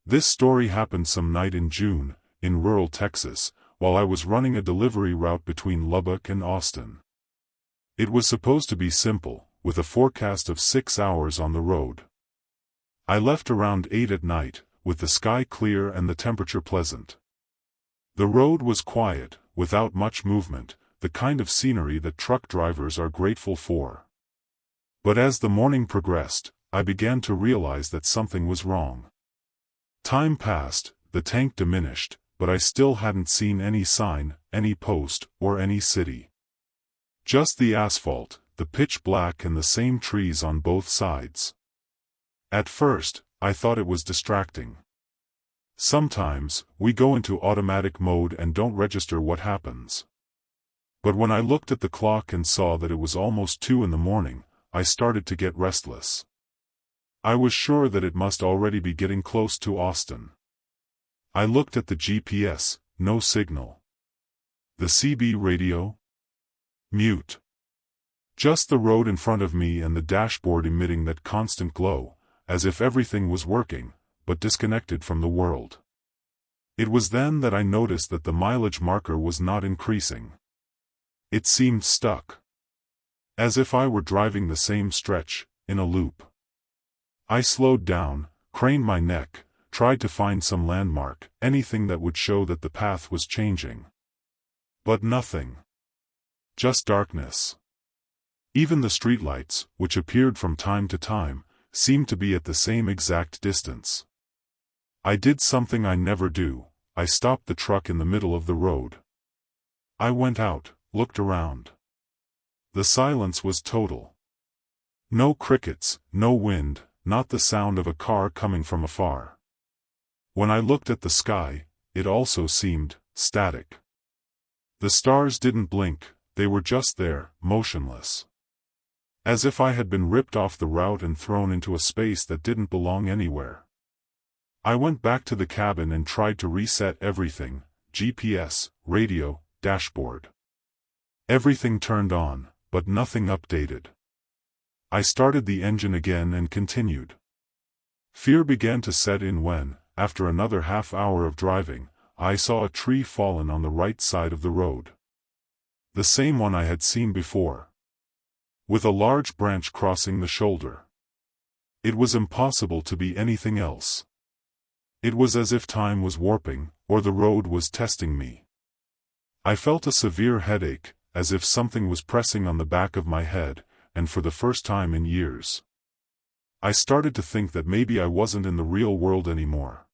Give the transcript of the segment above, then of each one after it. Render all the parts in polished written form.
This story happened some night in June, in rural Texas, while I was running a delivery route between Lubbock and Austin. It was supposed to be simple, with a forecast of 6 hours on the road. I left around 8 at night, with the sky clear and the temperature pleasant. The road was quiet, without much movement, the kind of scenery that truck drivers are grateful for. But as the morning progressed, I began to realize that something was wrong. Time passed, the tank diminished, but I still hadn't seen any sign, any post, or any city. Just the asphalt, the pitch black and the same trees on both sides. At first, I thought it was distracting. Sometimes, we go into automatic mode and don't register what happens. But when I looked at the clock and saw that it was almost 2 in the morning, I started to get restless. I was sure that it must already be getting close to Austin. I looked at the GPS, no signal. The CB radio? Mute. Just the road in front of me and the dashboard emitting that constant glow, as if everything was working, but disconnected from the world. It was then that I noticed that the mileage marker was not increasing. It seemed stuck. As if I were driving the same stretch, in a loop. I slowed down, craned my neck, tried to find some landmark, anything that would show that the path was changing. But nothing. Just darkness. Even the streetlights, which appeared from time to time, seemed to be at the same exact distance. I did something I never do, I stopped the truck in the middle of the road. I went out, looked around. The silence was total. No crickets, no wind, not the sound of a car coming from afar. When I looked at the sky, it also seemed static. The stars didn't blink, they were just there, motionless. As if I had been ripped off the route and thrown into a space that didn't belong anywhere. I went back to the cabin and tried to reset everything, GPS, radio, dashboard. Everything turned on, but nothing updated. I started the engine again and continued. Fear began to set in when, after another half hour of driving, I saw a tree fallen on the right side of the road. The same one I had seen before. With a large branch crossing the shoulder. It was impossible to be anything else. It was as if time was warping, or the road was testing me. I felt a severe headache, as if something was pressing on the back of my head, and for the first time in years. I started to think that maybe I wasn't in the real world anymore.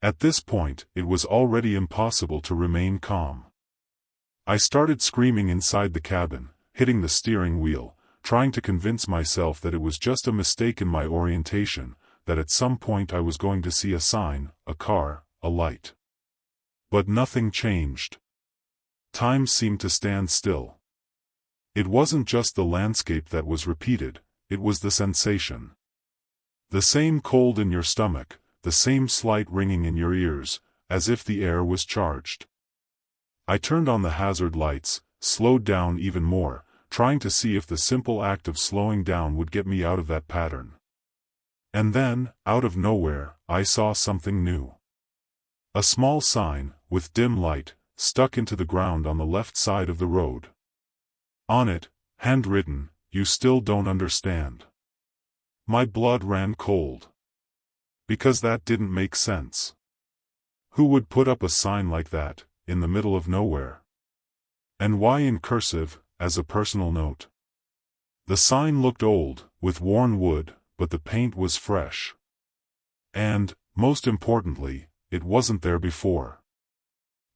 At this point, it was already impossible to remain calm. I started screaming inside the cabin, hitting the steering wheel, trying to convince myself that it was just a mistake in my orientation, that at some point I was going to see a sign, a car, a light. But nothing changed. Time seemed to stand still. It wasn't just the landscape that was repeated, it was the sensation. The same cold in your stomach, the same slight ringing in your ears, as if the air was charged. I turned on the hazard lights, slowed down even more, trying to see if the simple act of slowing down would get me out of that pattern. And then, out of nowhere, I saw something new. A small sign, with dim light, stuck into the ground on the left side of the road. On it, handwritten, "You still don't understand." My blood ran cold. Because that didn't make sense. Who would put up a sign like that, in the middle of nowhere? And why in cursive, as a personal note? The sign looked old, with worn wood, but the paint was fresh. And, most importantly, it wasn't there before.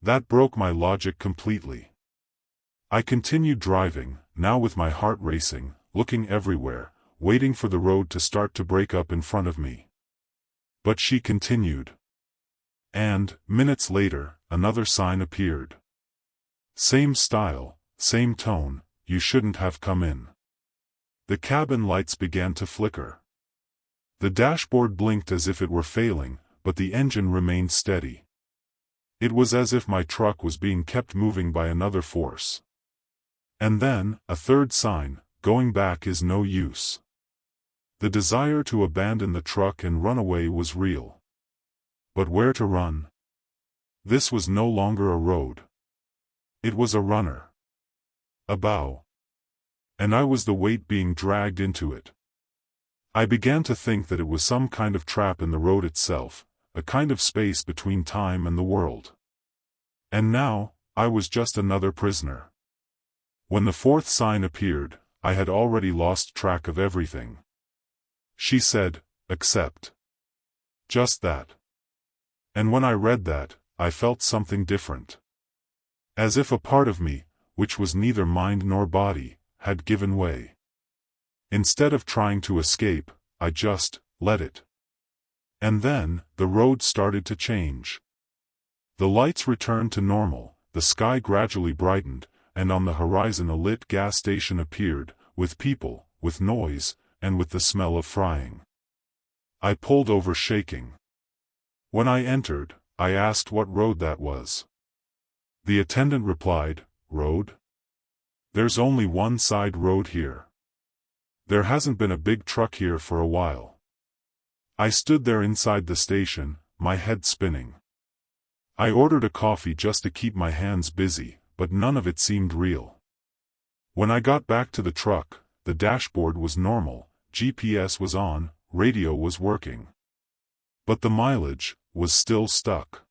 That broke my logic completely. I continued driving, now with my heart racing, looking everywhere, waiting for the road to start to break up in front of me. But she continued. And, minutes later, another sign appeared. Same style, same tone, "You shouldn't have come in." The cabin lights began to flicker. The dashboard blinked as if it were failing, but the engine remained steady. It was as if my truck was being kept moving by another force. And then, a third sign, "Going back is no use." The desire to abandon the truck and run away was real. But where to run? This was no longer a road. It was a runner. A bow. And I was the weight being dragged into it. I began to think that it was some kind of trap in the road itself, a kind of space between time and the world. And now, I was just another prisoner. When the fourth sign appeared, I had already lost track of everything. She said, "Accept." Just that. And when I read that, I felt something different. As if a part of me, which was neither mind nor body, had given way. Instead of trying to escape, I just let it. And then, the road started to change. The lights returned to normal, the sky gradually brightened, and on the horizon a lit gas station appeared, with people, with noise, and with the smell of frying. I pulled over shaking. When I entered, I asked what road that was. The attendant replied, "Road? There's only one side road here. There hasn't been a big truck here for a while." I stood there inside the station, my head spinning. I ordered a coffee just to keep my hands busy, but none of it seemed real. When I got back to the truck, the dashboard was normal, GPS was on, radio was working. But the mileage was still stuck.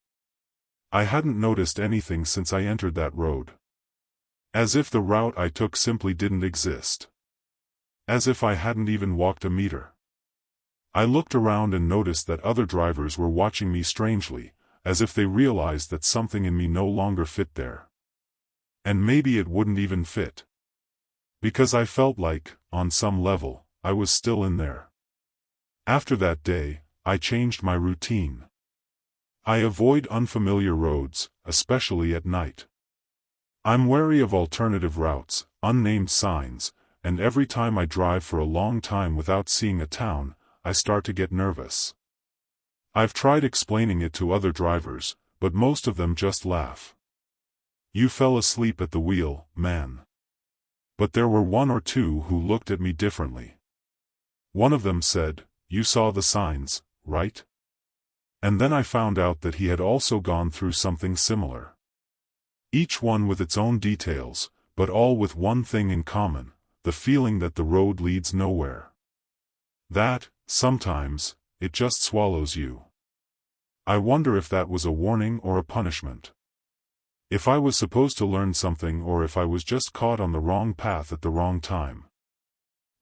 I hadn't noticed anything since I entered that road. As if the route I took simply didn't exist. As if I hadn't even walked a meter. I looked around and noticed that other drivers were watching me strangely, as if they realized that something in me no longer fit there. And maybe it wouldn't even fit. Because I felt like, on some level, I was still in there. After that day, I changed my routine. I avoid unfamiliar roads, especially at night. I'm wary of alternative routes, unnamed signs, and every time I drive for a long time without seeing a town, I start to get nervous. I've tried explaining it to other drivers, but most of them just laugh. "You fell asleep at the wheel, man." But there were one or two who looked at me differently. One of them said, "You saw the signs, right?" And then I found out that he had also gone through something similar. Each one with its own details, but all with one thing in common, the feeling that the road leads nowhere. That, sometimes, it just swallows you. I wonder if that was a warning or a punishment. If I was supposed to learn something or if I was just caught on the wrong path at the wrong time.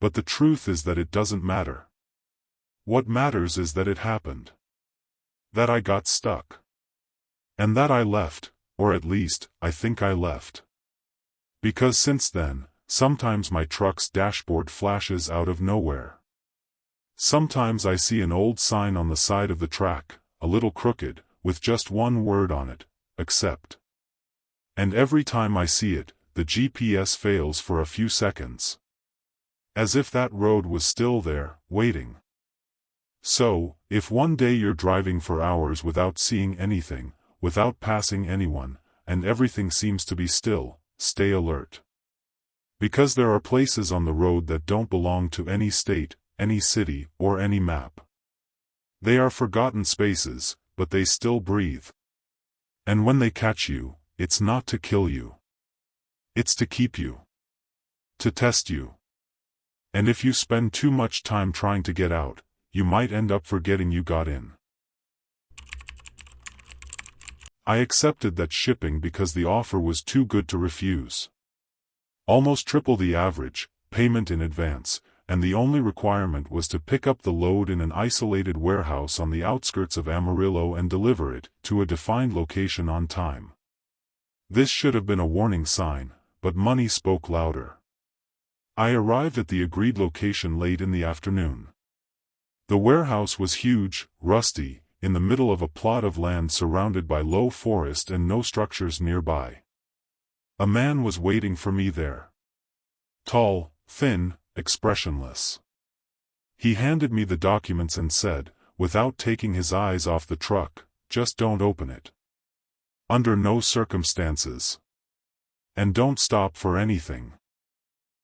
But the truth is that it doesn't matter. What matters is that it happened. That I got stuck. And that I left, or at least, I think I left. Because since then, sometimes my truck's dashboard flashes out of nowhere. Sometimes I see an old sign on the side of the track, a little crooked, with just one word on it, "Accept." And every time I see it, the GPS fails for a few seconds. As if that road was still there, waiting. So, if one day you're driving for hours without seeing anything, without passing anyone, and everything seems to be still, stay alert. Because there are places on the road that don't belong to any state, any city, or any map. They are forgotten spaces, but they still breathe. And when they catch you, it's not to kill you. It's to keep you. To test you. And if you spend too much time trying to get out, you might end up forgetting you got in. I accepted that shipping because the offer was too good to refuse. Almost triple the average, payment in advance, and the only requirement was to pick up the load in an isolated warehouse on the outskirts of Amarillo and deliver it to a defined location on time. This should have been a warning sign, but money spoke louder. I arrived at the agreed location late in the afternoon. The warehouse was huge, rusty, in the middle of a plot of land surrounded by low forest and no structures nearby. A man was waiting for me there. Tall, thin, expressionless. He handed me the documents and said, without taking his eyes off the truck, "Just don't open it. Under no circumstances. And don't stop for anything."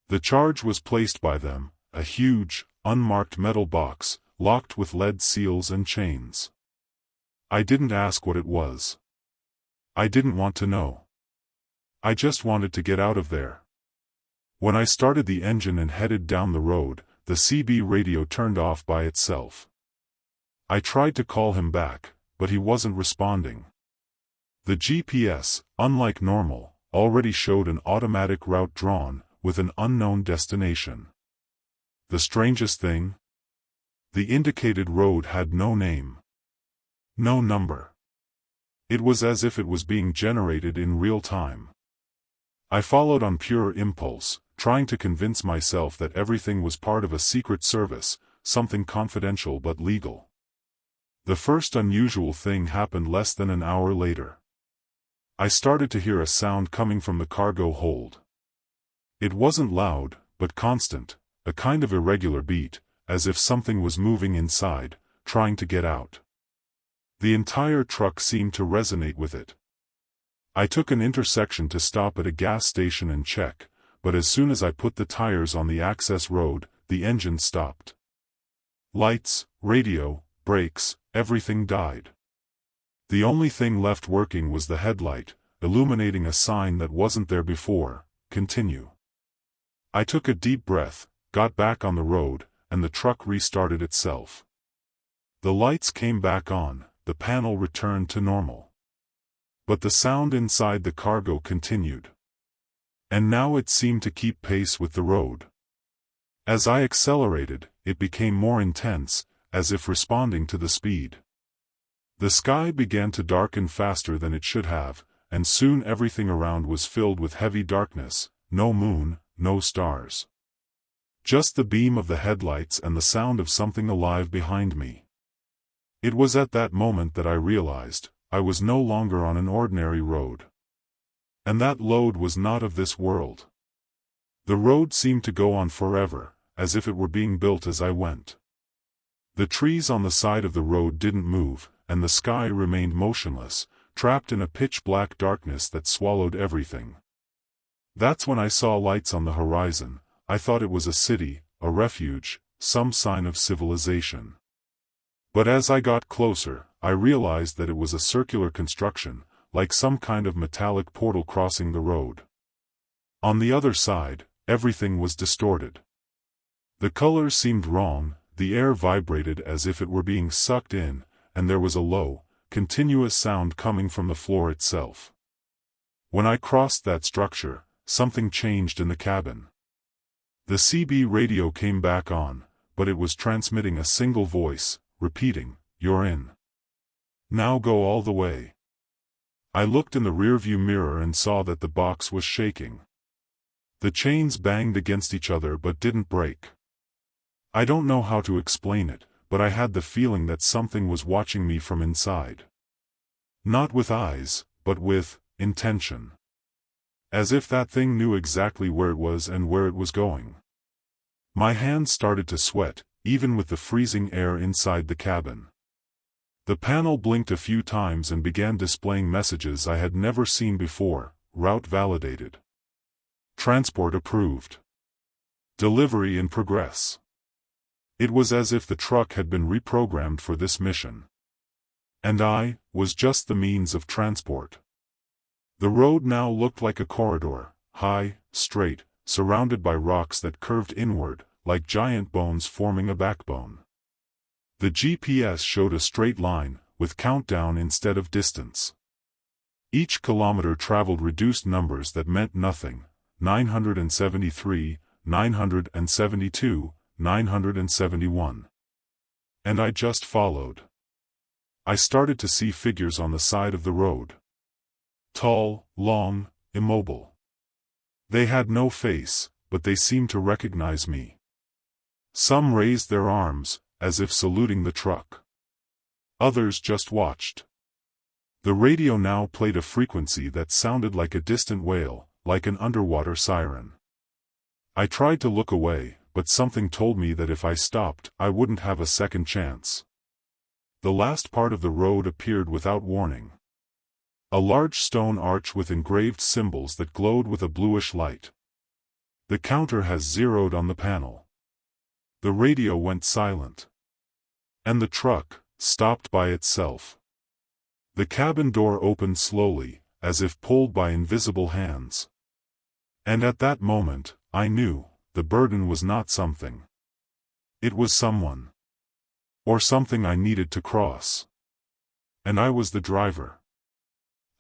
The charge was placed by them, a huge, unmarked metal box, locked with lead seals and chains. I didn't ask what it was. I didn't want to know. I just wanted to get out of there. When I started the engine and headed down the road, the CB radio turned off by itself. I tried to call him back, but he wasn't responding. The GPS, unlike normal, already showed an automatic route drawn, with an unknown destination. The strangest thing? The indicated road had no name. No number. It was as if it was being generated in real time. I followed on pure impulse, trying to convince myself that everything was part of a secret service, something confidential but legal. The first unusual thing happened less than an hour later. I started to hear a sound coming from the cargo hold. It wasn't loud, but constant, a kind of irregular beat, as if something was moving inside, trying to get out. The entire truck seemed to resonate with it. I took an intersection to stop at a gas station and check, but as soon as I put the tires on the access road, the engine stopped. Lights, radio, brakes, everything died. The only thing left working was the headlight, illuminating a sign that wasn't there before: continue. I took a deep breath, got back on the road, and the truck restarted itself. The lights came back on, the panel returned to normal. But the sound inside the cargo continued. And now it seemed to keep pace with the road. As I accelerated, it became more intense, as if responding to the speed. The sky began to darken faster than it should have, and soon everything around was filled with heavy darkness, no moon, no stars. Just the beam of the headlights and the sound of something alive behind me. It was at that moment that I realized, I was no longer on an ordinary road. And that road was not of this world. The road seemed to go on forever, as if it were being built as I went. The trees on the side of the road didn't move, and the sky remained motionless, trapped in a pitch-black darkness that swallowed everything. That's when I saw lights on the horizon. I thought it was a city, a refuge, some sign of civilization. But as I got closer, I realized that it was a circular construction, like some kind of metallic portal crossing the road. On the other side, everything was distorted. The colors seemed wrong, the air vibrated as if it were being sucked in, and there was a low, continuous sound coming from the floor itself. When I crossed that structure, something changed in the cabin. The CB radio came back on, but it was transmitting a single voice, repeating, "You're in. Now go all the way." I looked in the rearview mirror and saw that the box was shaking. The chains banged against each other but didn't break. I don't know how to explain it, but I had the feeling that something was watching me from inside. Not with eyes, but with intention. As if that thing knew exactly where it was and where it was going. My hands started to sweat, even with the freezing air inside the cabin. The panel blinked a few times and began displaying messages I had never seen before: route validated. Transport approved. Delivery in progress. It was as if the truck had been reprogrammed for this mission. And I was just the means of transport. The road now looked like a corridor, high, straight, surrounded by rocks that curved inward, like giant bones forming a backbone. The GPS showed a straight line, with countdown instead of distance. Each kilometer traveled reduced numbers that meant nothing: 973, 972, 971. And I just followed. I started to see figures on the side of the road. Tall, long, immobile. They had no face, but they seemed to recognize me. Some raised their arms, as if saluting the truck. Others just watched. The radio now played a frequency that sounded like a distant wail, like an underwater siren. I tried to look away, but something told me that if I stopped, I wouldn't have a second chance. The last part of the road appeared without warning. A large stone arch with engraved symbols that glowed with a bluish light. The counter has zeroed on the panel. The radio went silent. And the truck stopped by itself. The cabin door opened slowly, as if pulled by invisible hands. And at that moment, I knew, the burden was not something. It was someone. Or something I needed to cross. And I was the driver.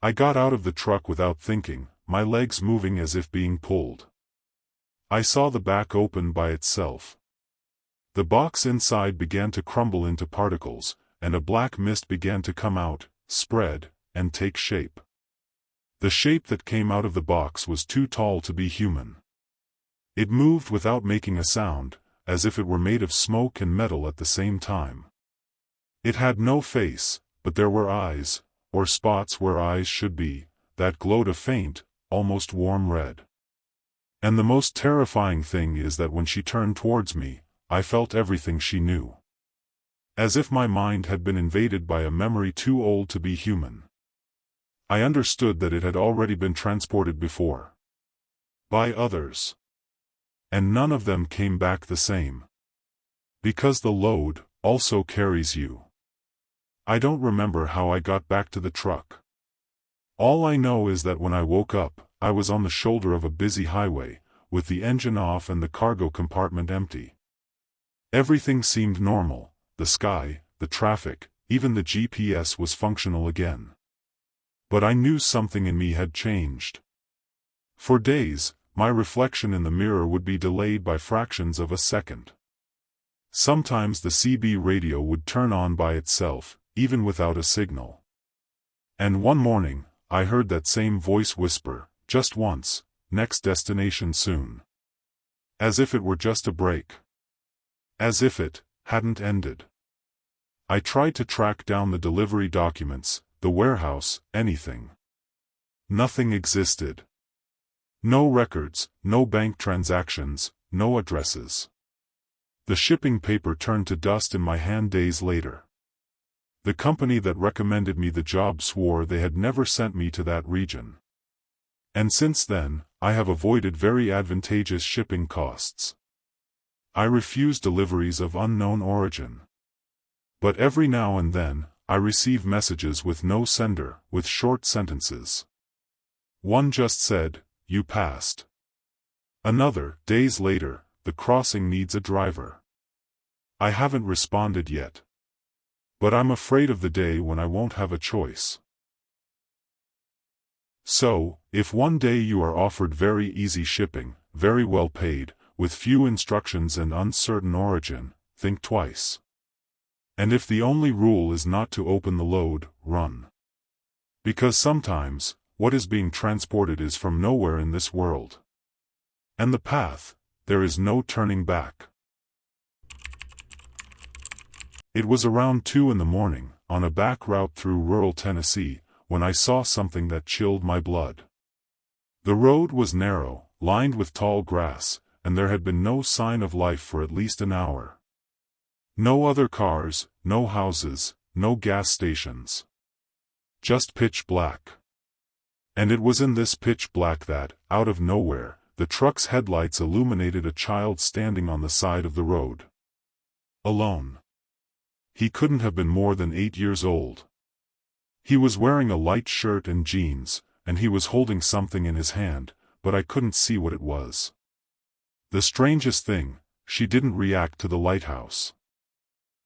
I got out of the truck without thinking, my legs moving as if being pulled. I saw the back open by itself. The box inside began to crumble into particles, and a black mist began to come out, spread, and take shape. The shape that came out of the box was too tall to be human. It moved without making a sound, as if it were made of smoke and metal at the same time. It had no face, but there were eyes, or spots where eyes should be, that glowed a faint, almost warm red. And the most terrifying thing is that when she turned towards me, I felt everything she knew. As if my mind had been invaded by a memory too old to be human. I understood that it had already been transported before. By others. And none of them came back the same. Because the load also carries you. I don't remember how I got back to the truck. All I know is that when I woke up, I was on the shoulder of a busy highway, with the engine off and the cargo compartment empty. Everything seemed normal, the sky, the traffic, even the GPS was functional again. But I knew something in me had changed. For days, my reflection in the mirror would be delayed by fractions of a second. Sometimes the CB radio would turn on by itself, even without a signal. And one morning, I heard that same voice whisper, just once, next destination soon. As if it were just a break. As if it hadn't ended. I tried to track down the delivery documents, the warehouse, anything. Nothing existed. No records, no bank transactions, no addresses. The shipping paper turned to dust in my hand days later. The company that recommended me the job swore they had never sent me to that region. And since then, I have avoided very advantageous shipping costs. I refuse deliveries of unknown origin. But every now and then, I receive messages with no sender, with short sentences. One just said, "You passed." Another, days later, "The crossing needs a driver." I haven't responded yet. But I'm afraid of the day when I won't have a choice. So, if one day you are offered very easy shipping, very well paid, with few instructions and uncertain origin, think twice. And if the only rule is not to open the load, run. Because sometimes, what is being transported is from nowhere in this world. And the path, there is no turning back. It was around 2 in the morning, on a back route through rural Tennessee, when I saw something that chilled my blood. The road was narrow, lined with tall grass, and there had been no sign of life for at least an hour. No other cars, no houses, no gas stations. Just pitch black. And it was in this pitch black that, out of nowhere, the truck's headlights illuminated a child standing on the side of the road. Alone. He couldn't have been more than 8 years old. He was wearing a light shirt and jeans, and he was holding something in his hand, but I couldn't see what it was. The strangest thing, she didn't react to the lighthouse.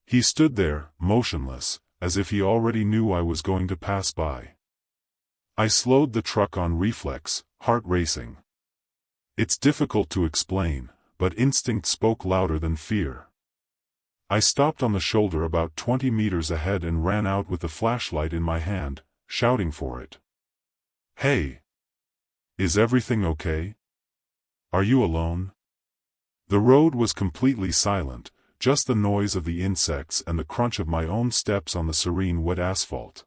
He stood there, motionless, as if he already knew I was going to pass by. I slowed the truck on reflex, heart racing. It's difficult to explain, but instinct spoke louder than fear. I stopped on the shoulder about 20 meters ahead and ran out with the flashlight in my hand, shouting for it. "Hey! Is everything okay? Are you alone?" The road was completely silent, just the noise of the insects and the crunch of my own steps on the serene wet asphalt.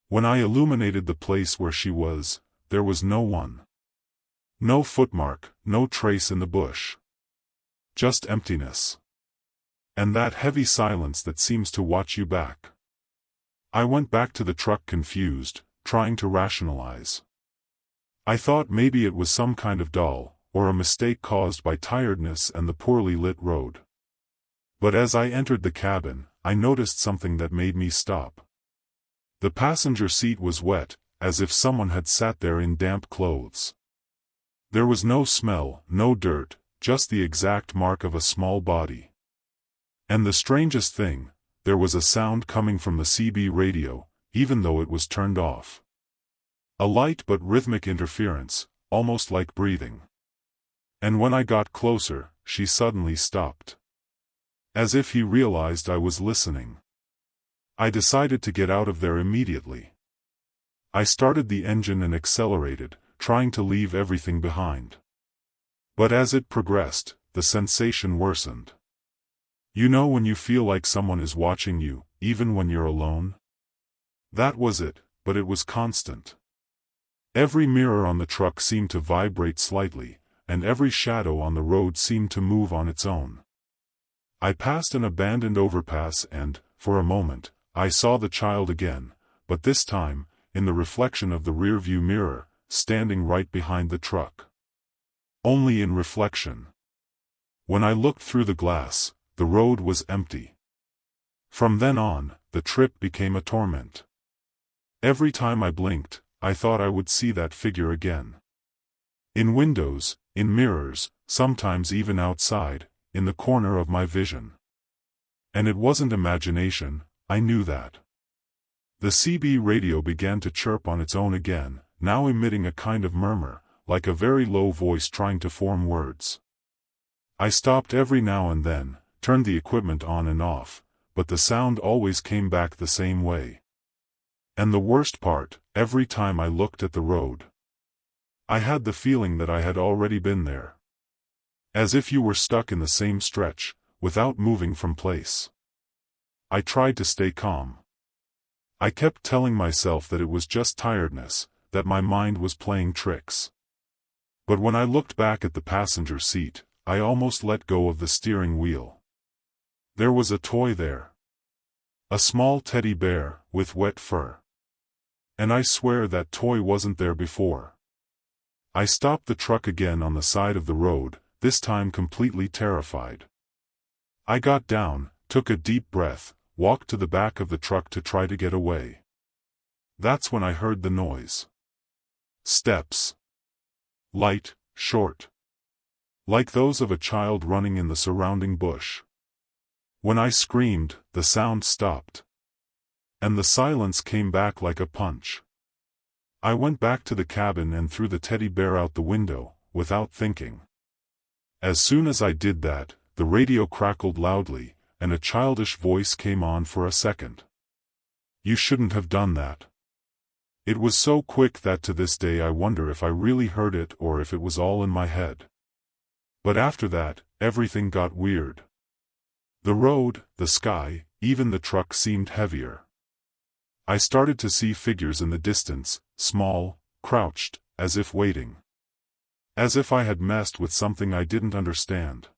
When I illuminated the place where she was, there was no one. No footmark, no trace in the bush. Just emptiness. And that heavy silence that seems to watch you back. I went back to the truck confused, trying to rationalize. I thought maybe it was some kind of doll, or a mistake caused by tiredness and the poorly lit road. But as I entered the cabin, I noticed something that made me stop. The passenger seat was wet, as if someone had sat there in damp clothes. There was no smell, no dirt, just the exact mark of a small body. And the strangest thing, there was a sound coming from the CB radio, even though it was turned off. A light but rhythmic interference, almost like breathing. And when I got closer, she suddenly stopped. As if he realized I was listening. I decided to get out of there immediately. I started the engine and accelerated, trying to leave everything behind. But as it progressed, the sensation worsened. You know when you feel like someone is watching you, even when you're alone? That was it, but it was constant. Every mirror on the truck seemed to vibrate slightly, and every shadow on the road seemed to move on its own. I passed an abandoned overpass and, for a moment, I saw the child again, but this time, in the reflection of the rearview mirror, standing right behind the truck. Only in reflection. When I looked through the glass, the road was empty. From then on, the trip became a torment. Every time I blinked, I thought I would see that figure again. In windows, in mirrors, sometimes even outside, in the corner of my vision. And it wasn't imagination, I knew that. The CB radio began to chirp on its own again, now emitting a kind of murmur, like a very low voice trying to form words. I stopped every now and then, turned the equipment on and off, but the sound always came back the same way. And the worst part, every time I looked at the road, I had the feeling that I had already been there. As if you were stuck in the same stretch, without moving from place. I tried to stay calm. I kept telling myself that it was just tiredness, that my mind was playing tricks. But when I looked back at the passenger seat, I almost let go of the steering wheel. There was a toy there. A small teddy bear, with wet fur. And I swear that toy wasn't there before. I stopped the truck again on the side of the road, this time completely terrified. I got down, took a deep breath, walked to the back of the truck to try to get away. That's when I heard the noise. Steps. Light, short. Like those of a child running in the surrounding bush. When I screamed, the sound stopped. And the silence came back like a punch. I went back to the cabin and threw the teddy bear out the window, without thinking. As soon as I did that, the radio crackled loudly, and a childish voice came on for a second. You shouldn't have done that. It was so quick that to this day I wonder if I really heard it or if it was all in my head. But after that, everything got weird. The road, the sky, even the truck seemed heavier. I started to see figures in the distance, small, crouched, as if waiting. As if I had messed with something I didn't understand.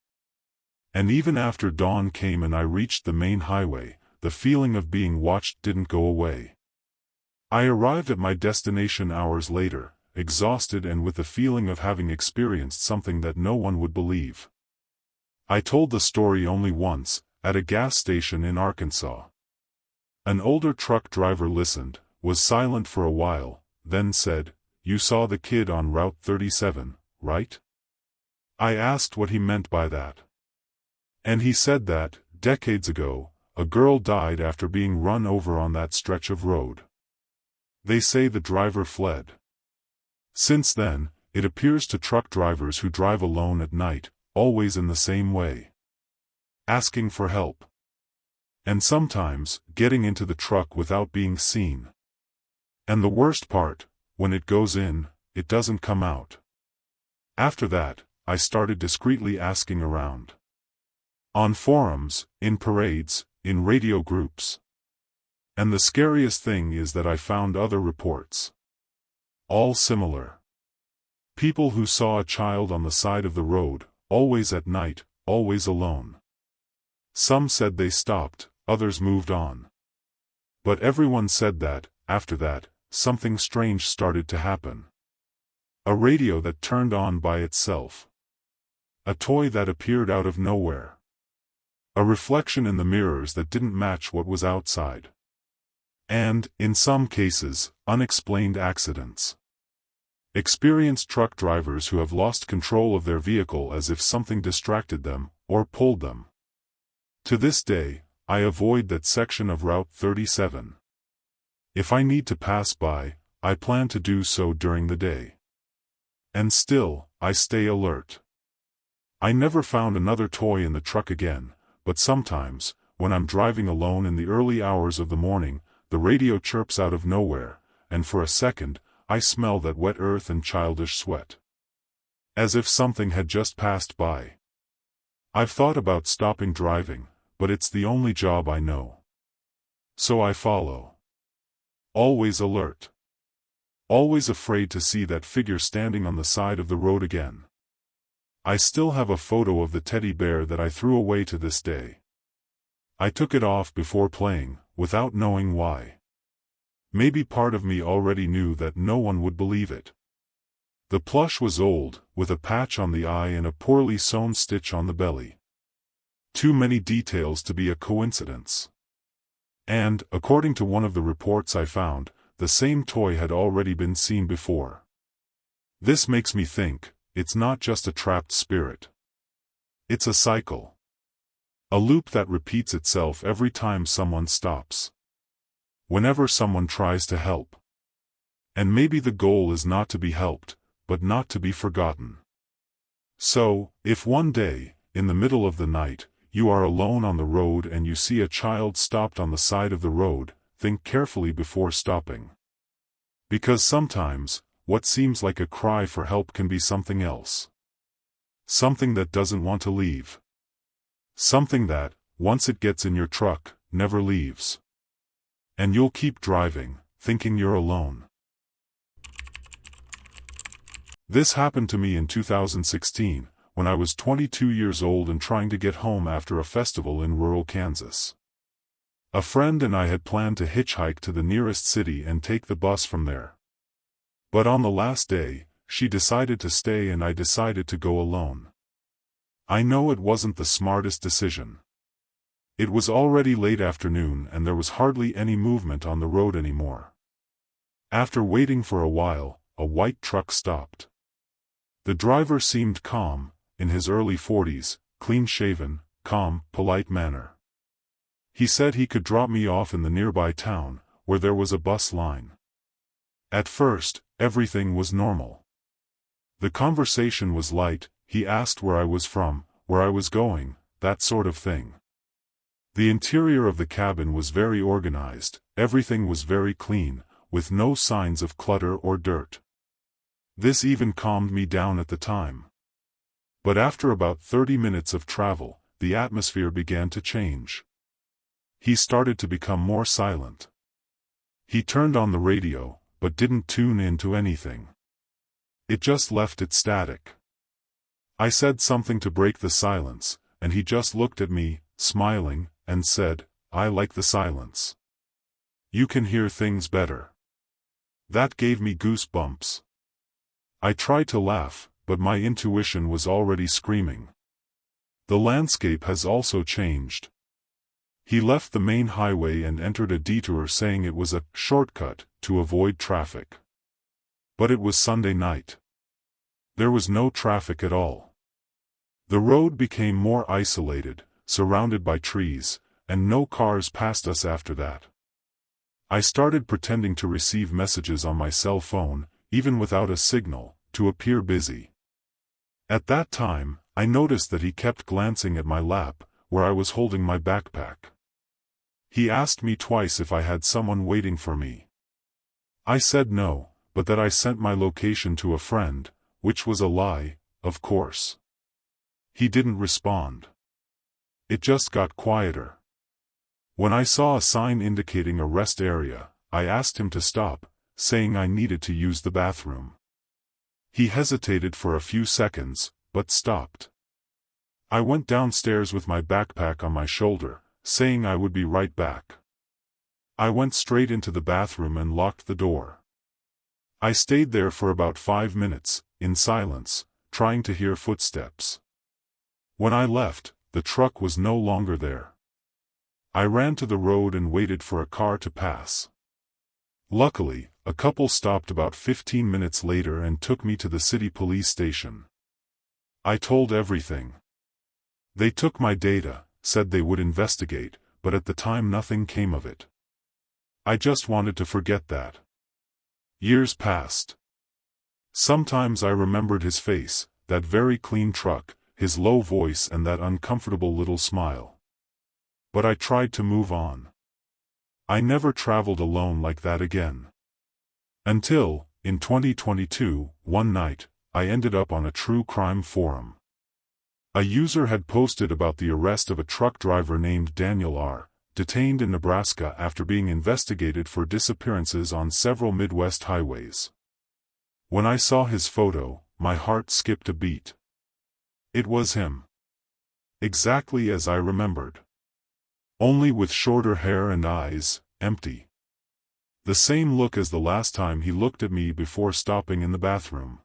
And even after dawn came and I reached the main highway, the feeling of being watched didn't go away. I arrived at my destination hours later, exhausted and with the feeling of having experienced something that no one would believe. I told the story only once, at a gas station in Arkansas. An older truck driver listened, was silent for a while, then said, "You saw the kid on Route 37, right?" I asked what he meant by that. And he said that, decades ago, a girl died after being run over on that stretch of road. They say the driver fled. Since then, it appears to truck drivers who drive alone at night, always in the same way. Asking for help. And sometimes, getting into the truck without being seen. And the worst part, when it goes in, it doesn't come out. After that, I started discreetly asking around. On forums, in parades, in radio groups. And the scariest thing is that I found other reports. All similar. People who saw a child on the side of the road, always at night, always alone. Some said they stopped, others moved on. But everyone said that, after that, something strange started to happen. A radio that turned on by itself. A toy that appeared out of nowhere. A reflection in the mirrors that didn't match what was outside. And, in some cases, unexplained accidents. Experienced truck drivers who have lost control of their vehicle as if something distracted them, or pulled them. To this day, I avoid that section of Route 37. If I need to pass by, I plan to do so during the day. And still, I stay alert. I never found another toy in the truck again, but sometimes, when I'm driving alone in the early hours of the morning, the radio chirps out of nowhere, and for a second, I smell that wet earth and childish sweat. As if something had just passed by. I've thought about stopping driving, but it's the only job I know. So I follow. Always alert. Always afraid to see that figure standing on the side of the road again. I still have a photo of the teddy bear that I threw away to this day. I took it off before playing, without knowing why. Maybe part of me already knew that no one would believe it. The plush was old, with a patch on the eye and a poorly sewn stitch on the belly. Too many details to be a coincidence. And, according to one of the reports I found, the same toy had already been seen before. This makes me think, it's not just a trapped spirit. It's a cycle. A loop that repeats itself every time someone stops. Whenever someone tries to help. And maybe the goal is not to be helped, but not to be forgotten. So, if one day, in the middle of the night, you are alone on the road and you see a child stopped on the side of the road, think carefully before stopping. Because sometimes, what seems like a cry for help can be something else. Something that doesn't want to leave. Something that, once it gets in your truck, never leaves. And you'll keep driving, thinking you're alone. This happened to me in 2016, when I was 22 years old and trying to get home after a festival in rural Kansas. A friend and I had planned to hitchhike to the nearest city and take the bus from there. But on the last day, she decided to stay and I decided to go alone. I know it wasn't the smartest decision. It was already late afternoon and there was hardly any movement on the road anymore. After waiting for a while, a white truck stopped. The driver seemed calm, in his early 40s, clean-shaven, calm, polite manner. He said he could drop me off in the nearby town, where there was a bus line. At first, everything was normal. The conversation was light, he asked where I was from, where I was going, that sort of thing. The interior of the cabin was very organized, everything was very clean, with no signs of clutter or dirt. This even calmed me down at the time. But after about 30 minutes of travel, the atmosphere began to change. He started to become more silent. He turned on the radio, but didn't tune into anything. It just left it static. I said something to break the silence, and he just looked at me, smiling, and said, "I like the silence. You can hear things better." That gave me goosebumps. I tried to laugh, but my intuition was already screaming. The landscape has also changed. He left the main highway and entered a detour saying it was a shortcut to avoid traffic. But it was Sunday night. There was no traffic at all. The road became more isolated, surrounded by trees, and no cars passed us after that. I started pretending to receive messages on my cell phone, even without a signal, to appear busy. At that time, I noticed that he kept glancing at my lap, where I was holding my backpack. He asked me twice if I had someone waiting for me. I said no, but that I sent my location to a friend, which was a lie, of course. He didn't respond. It just got quieter. When I saw a sign indicating a rest area, I asked him to stop, saying I needed to use the bathroom. He hesitated for a few seconds, but stopped. I went downstairs with my backpack on my shoulder, saying I would be right back. I went straight into the bathroom and locked the door. I stayed there for about 5 minutes, in silence, trying to hear footsteps. When I left, the truck was no longer there. I ran to the road and waited for a car to pass. Luckily, a couple stopped about 15 minutes later and took me to the city police station. I told everything. They took my data, said they would investigate, but at the time nothing came of it. I just wanted to forget that. Years passed. Sometimes I remembered his face, that very clean truck, his low voice and that uncomfortable little smile. But I tried to move on. I never traveled alone like that again. Until, in 2022, one night, I ended up on a true crime forum. A user had posted about the arrest of a truck driver named Daniel R., detained in Nebraska after being investigated for disappearances on several Midwest highways. When I saw his photo, my heart skipped a beat. It was him. Exactly as I remembered. Only with shorter hair and eyes, empty. The same look as the last time he looked at me before stopping in the bathroom.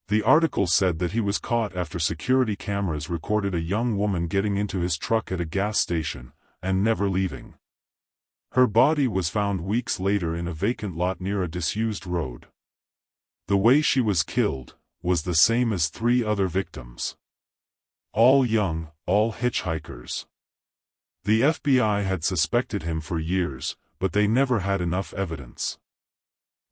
The article said that he was caught after security cameras recorded a young woman getting into his truck at a gas station, and never leaving. Her body was found weeks later in a vacant lot near a disused road. The way she was killed was the same as 3 other victims. All young, all hitchhikers. The FBI had suspected him for years, but they never had enough evidence.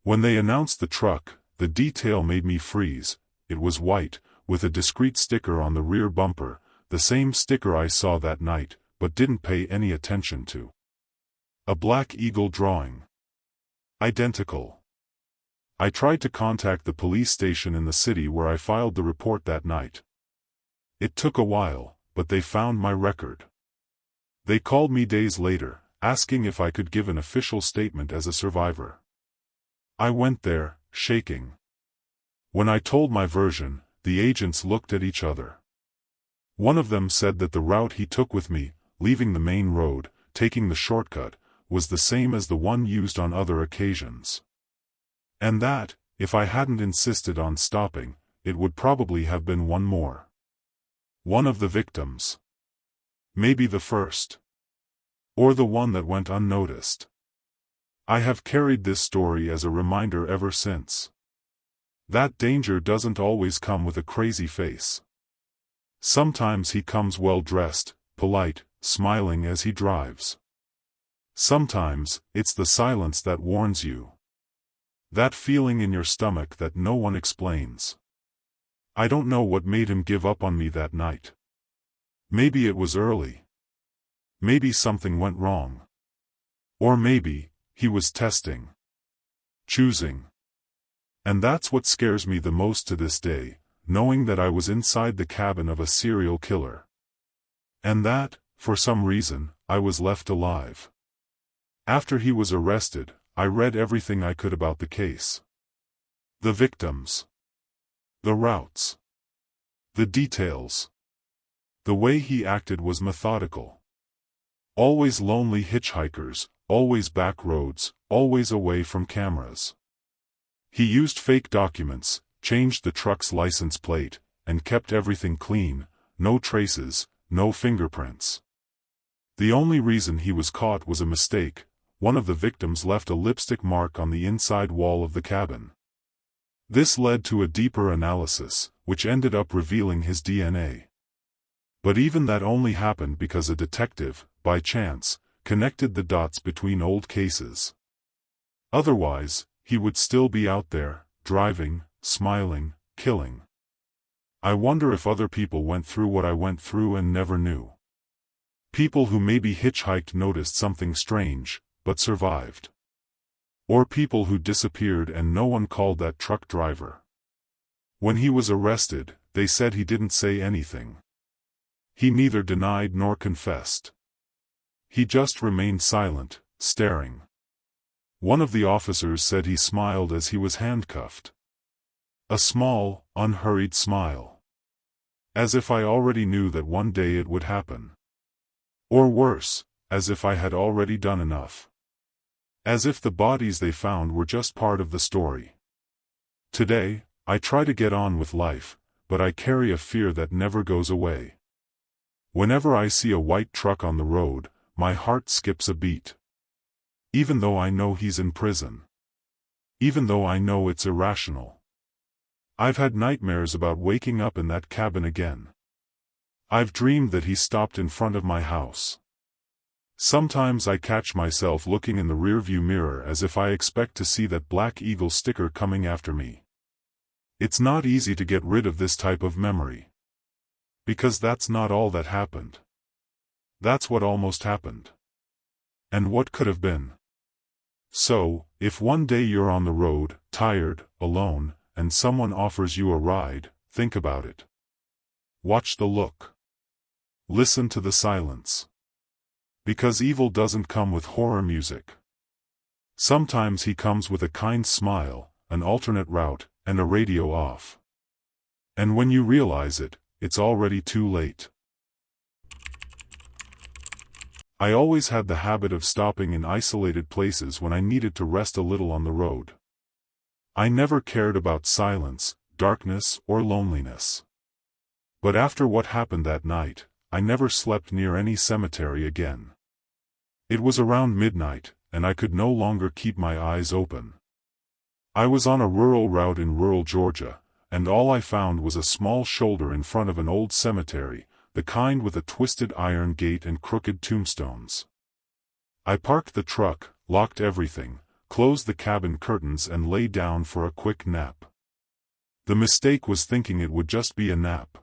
When they announced the truck, the detail made me freeze. It was white, with a discreet sticker on the rear bumper, the same sticker I saw that night, but didn't pay any attention to. A black eagle drawing. Identical. I tried to contact the police station in the city where I filed the report that night. It took a while, but they found my record. They called me days later, asking if I could give an official statement as a survivor. I went there, shaking. When I told my version, the agents looked at each other. One of them said that the route he took with me, leaving the main road, taking the shortcut, was the same as the one used on other occasions. And that, if I hadn't insisted on stopping, it would probably have been one more. One of the victims. Maybe the first. Or the one that went unnoticed. I have carried this story as a reminder ever since. That danger doesn't always come with a crazy face. Sometimes he comes well dressed, polite, smiling as he drives. Sometimes, it's the silence that warns you. That feeling in your stomach that no one explains. I don't know what made him give up on me that night. Maybe it was early. Maybe something went wrong. Or maybe, he was testing. Choosing. And that's what scares me the most to this day, knowing that I was inside the cabin of a serial killer. And that, for some reason, I was left alive. After he was arrested, I read everything I could about the case. The victims. The routes. The details. The way he acted was methodical. Always lonely hitchhikers, always back roads, always away from cameras. He used fake documents, changed the truck's license plate, and kept everything clean, no traces, no fingerprints. The only reason he was caught was a mistake. One of the victims left a lipstick mark on the inside wall of the cabin. This led to a deeper analysis, which ended up revealing his DNA. But even that only happened because a detective, by chance, connected the dots between old cases. Otherwise, he would still be out there, driving, smiling, killing. I wonder if other people went through what I went through and never knew. People who maybe hitchhiked noticed something strange, but survived. Or people who disappeared and no one called that truck driver. When he was arrested, they said he didn't say anything. He neither denied nor confessed. He just remained silent, staring. One of the officers said he smiled as he was handcuffed. A small, unhurried smile. As if I already knew that one day it would happen. Or worse, as if I had already done enough. As if the bodies they found were just part of the story. Today, I try to get on with life, but I carry a fear that never goes away. Whenever I see a white truck on the road, my heart skips a beat. Even though I know he's in prison. Even though I know it's irrational. I've had nightmares about waking up in that cabin again. I've dreamed that he stopped in front of my house. Sometimes I catch myself looking in the rearview mirror as if I expect to see that Black Eagle sticker coming after me. It's not easy to get rid of this type of memory. Because that's not all that happened. That's what almost happened. And what could have been. So, if one day you're on the road, tired, alone, and someone offers you a ride, think about it. Watch the look. Listen to the silence. Because evil doesn't come with horror music. Sometimes he comes with a kind smile, an alternate route, and a radio off. And when you realize it, it's already too late. I always had the habit of stopping in isolated places when I needed to rest a little on the road. I never cared about silence, darkness, or loneliness. But after what happened that night, I never slept near any cemetery again. It was around midnight, and I could no longer keep my eyes open. I was on a rural route in rural Georgia, and all I found was a small shoulder in front of an old cemetery, the kind with a twisted iron gate and crooked tombstones. I parked the truck, locked everything, closed the cabin curtains and lay down for a quick nap. The mistake was thinking it would just be a nap.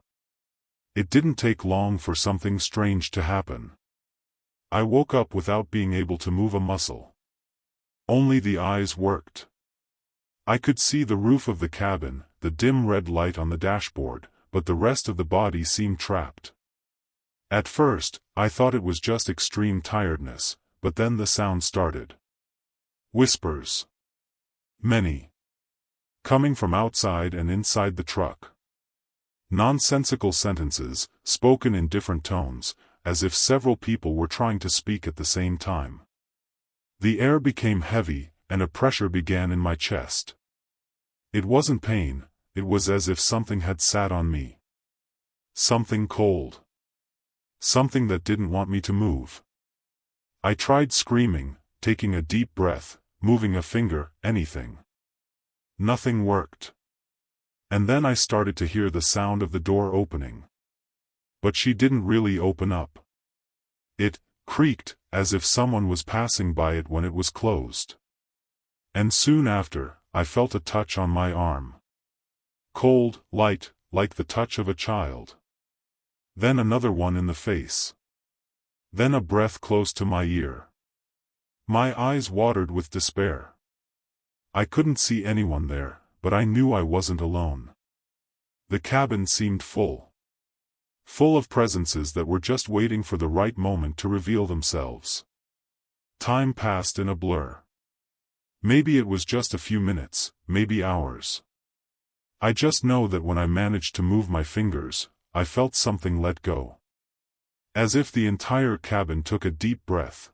It didn't take long for something strange to happen. I woke up without being able to move a muscle. Only the eyes worked. I could see the roof of the cabin, the dim red light on the dashboard, but the rest of the body seemed trapped. At first, I thought it was just extreme tiredness, but then the sound started. Whispers. Many. Coming from outside and inside the truck. Nonsensical sentences, spoken in different tones, as if several people were trying to speak at the same time. The air became heavy, and a pressure began in my chest. It wasn't pain, it was as if something had sat on me. Something cold. Something that didn't want me to move. I tried screaming, taking a deep breath, moving a finger, anything. Nothing worked. And then I started to hear the sound of the door opening. But she didn't really open up. It creaked, as if someone was passing by it when it was closed. And soon after, I felt a touch on my arm. Cold, light, like the touch of a child. Then another one in the face. Then a breath close to my ear. My eyes watered with despair. I couldn't see anyone there, but I knew I wasn't alone. The cabin seemed full. Full of presences that were just waiting for the right moment to reveal themselves. Time passed in a blur. Maybe it was just a few minutes, maybe hours. I just know that when I managed to move my fingers, I felt something let go. As if the entire cabin took a deep breath.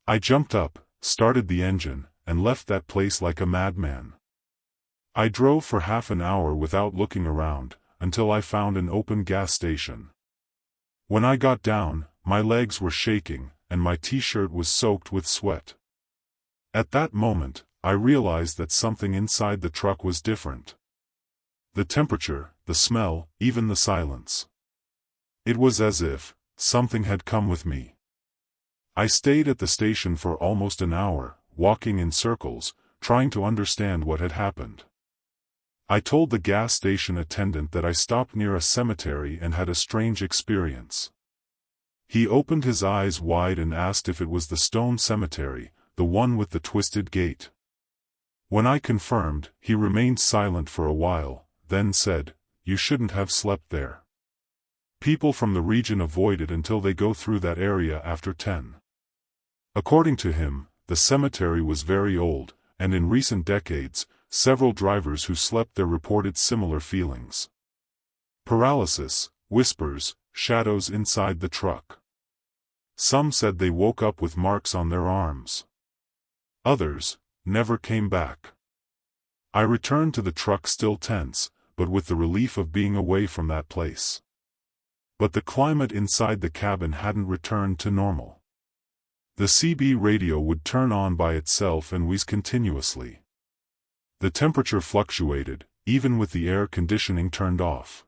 I jumped up, started the engine, and left that place like a madman. I drove for half an hour without looking around, until I found an open gas station. When I got down, my legs were shaking, and my t-shirt was soaked with sweat. At that moment, I realized that something inside the truck was different. The temperature, the smell, even the silence. It was as if something had come with me. I stayed at the station for almost an hour, walking in circles, trying to understand what had happened. I told the gas station attendant that I stopped near a cemetery and had a strange experience. He opened his eyes wide and asked if it was the stone cemetery, the one with the twisted gate. When I confirmed, he remained silent for a while, then said, "You shouldn't have slept there. People from the region avoid it until they go through that area after 10. According to him, the cemetery was very old, and in recent decades, several drivers who slept there reported similar feelings. Paralysis, whispers, shadows inside the truck. Some said they woke up with marks on their arms. Others never came back. I returned to the truck still tense, but with the relief of being away from that place. But the climate inside the cabin hadn't returned to normal. The CB radio would turn on by itself and wheeze continuously. The temperature fluctuated, even with the air conditioning turned off.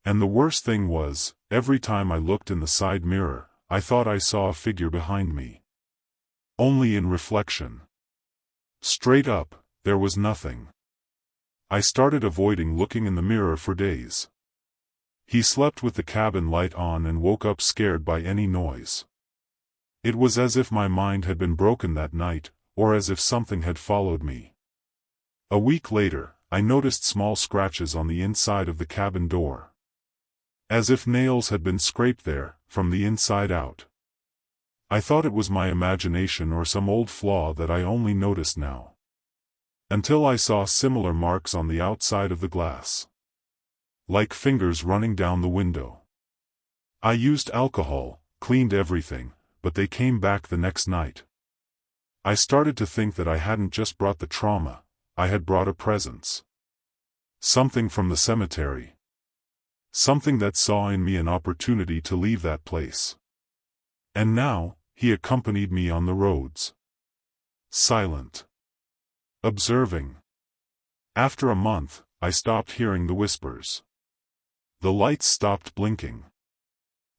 And the worst thing was, every time I looked in the side mirror, I thought I saw a figure behind me. Only in reflection. Straight up, there was nothing. I started avoiding looking in the mirror for days. He slept with the cabin light on and woke up scared by any noise. It was as if my mind had been broken that night, or as if something had followed me. A week later, I noticed small scratches on the inside of the cabin door. As if nails had been scraped there, from the inside out. I thought it was my imagination or some old flaw that I only noticed now. Until I saw similar marks on the outside of the glass. Like fingers running down the window. I used alcohol, cleaned everything, but they came back the next night. I started to think that I hadn't just brought the trauma, I had brought a presence. Something from the cemetery. Something that saw in me an opportunity to leave that place. And now, he accompanied me on the roads. Silent. Observing. After a month, I stopped hearing the whispers. The lights stopped blinking.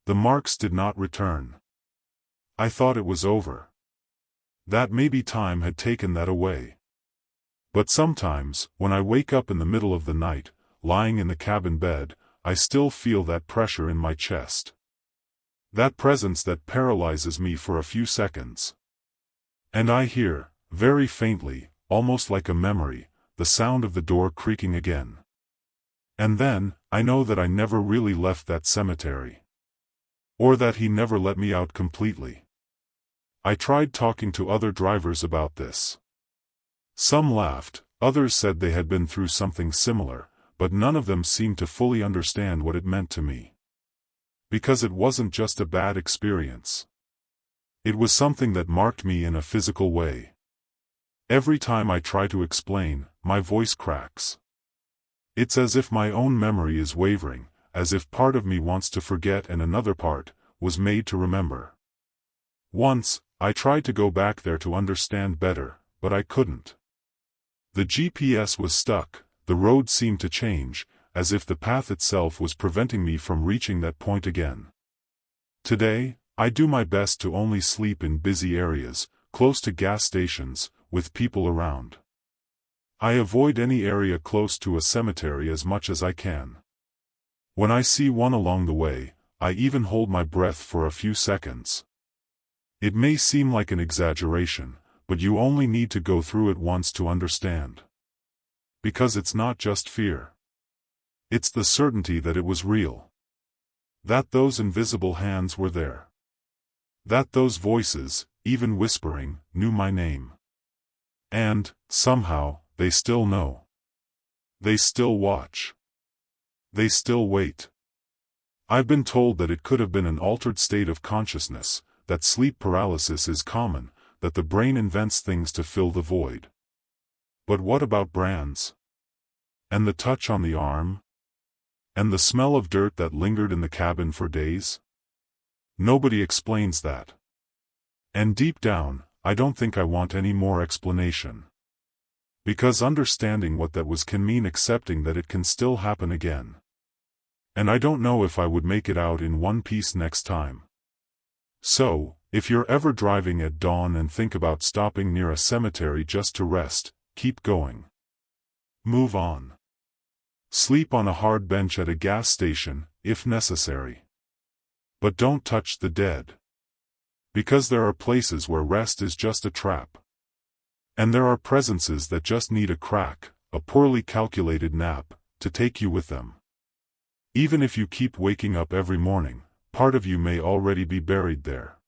The marks did not return. I thought it was over. That maybe time had taken that away. But sometimes, when I wake up in the middle of the night, lying in the cabin bed, I still feel that pressure in my chest. That presence that paralyzes me for a few seconds. And I hear, very faintly, almost like a memory, the sound of the door creaking again. And then, I know that I never really left that cemetery. Or that he never let me out completely. I tried talking to other drivers about this. Some laughed, others said they had been through something similar, but none of them seemed to fully understand what it meant to me. Because it wasn't just a bad experience. It was something that marked me in a physical way. Every time I try to explain, my voice cracks. It's as if my own memory is wavering, as if part of me wants to forget and another part was made to remember. Once, I tried to go back there to understand better, but I couldn't. The GPS was stuck, the road seemed to change, as if the path itself was preventing me from reaching that point again. Today, I do my best to only sleep in busy areas, close to gas stations, with people around. I avoid any area close to a cemetery as much as I can. When I see one along the way, I even hold my breath for a few seconds. It may seem like an exaggeration, but you only need to go through it once to understand. Because it's not just fear. It's the certainty that it was real. That those invisible hands were there. That those voices, even whispering, knew my name. And, somehow, they still know. They still watch. They still wait. I've been told that it could have been an altered state of consciousness, that sleep paralysis is common, that the brain invents things to fill the void. But what about brands? And the touch on the arm? And the smell of dirt that lingered in the cabin for days? Nobody explains that. And deep down, I don't think I want any more explanation. Because understanding what that was can mean accepting that it can still happen again. And I don't know if I would make it out in one piece next time. So, if you're ever driving at dawn and think about stopping near a cemetery just to rest, keep going. Move on. Sleep on a hard bench at a gas station, if necessary. But don't touch the dead. Because there are places where rest is just a trap. And there are presences that just need a crack, a poorly calculated nap, to take you with them. Even if you keep waking up every morning, part of you may already be buried there.